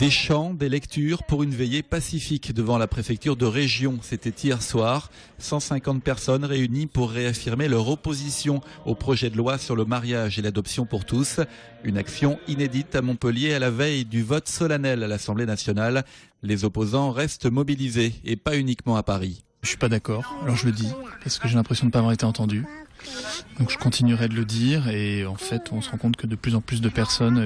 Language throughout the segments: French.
Des chants, des lectures pour une veillée pacifique devant la préfecture de région. C'était hier soir. 150 personnes réunies pour réaffirmer leur opposition au projet de loi sur le mariage et l'adoption pour tous. Une action inédite à Montpellier à la veille du vote solennel à l'Assemblée nationale. Les opposants restent mobilisés et pas uniquement à Paris. Je suis pas d'accord, alors je le dis, parce que j'ai l'impression de ne pas avoir été entendu. Donc je continuerai de le dire et en fait on se rend compte que de plus en plus de personnes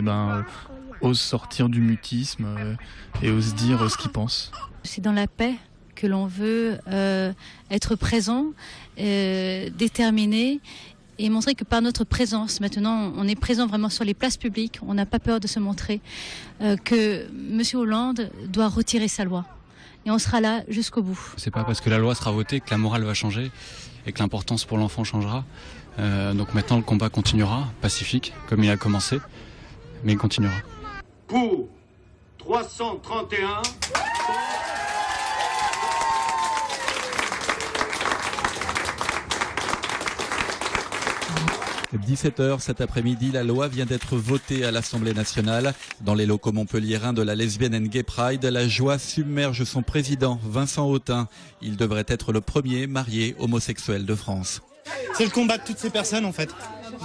osent sortir du mutisme et osent dire ce qu'ils pensent. C'est dans la paix que l'on veut être présent, déterminé et montrer que par notre présence, maintenant on est présent vraiment sur les places publiques, on n'a pas peur de se montrer, que M. Hollande doit retirer sa loi. Et on sera là jusqu'au bout. C'est pas parce que la loi sera votée que la morale va changer et que l'importance pour l'enfant changera. Donc maintenant le combat continuera, pacifique, comme il a commencé, mais il continuera. Pour 331. 17h cet après-midi, la loi vient d'être votée à l'Assemblée nationale. Dans les locaux montpelliérains de la Lesbian and Gay Pride, la joie submerge son président, Vincent Autain. Il devrait être le premier marié homosexuel de France. C'est le combat de toutes ces personnes en fait.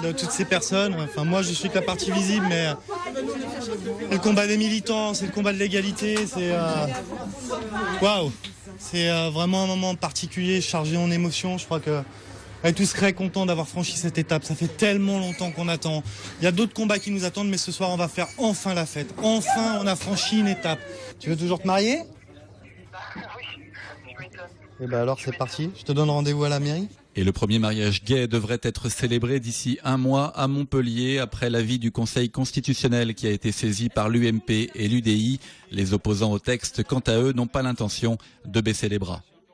De toutes ces personnes. Enfin, moi je suis que la partie visible, mais c'est le combat des militants, c'est le combat de l'égalité. C'est waouh. C'est vraiment un moment particulier, chargé en émotions. Je crois que on est tous très contents d'avoir franchi cette étape. Ça fait tellement longtemps qu'on attend. Il y a d'autres combats qui nous attendent, mais ce soir, on va faire enfin la fête. Enfin, on a franchi une étape. Tu veux toujours te marier ? Et ben alors, c'est parti. Je te donne rendez-vous à la mairie. Et le premier mariage gay devrait être célébré d'ici un mois à Montpellier, après l'avis du Conseil constitutionnel qui a été saisi par l'UMP et l'UDI. Les opposants au texte, quant à eux, n'ont pas l'intention de baisser les bras.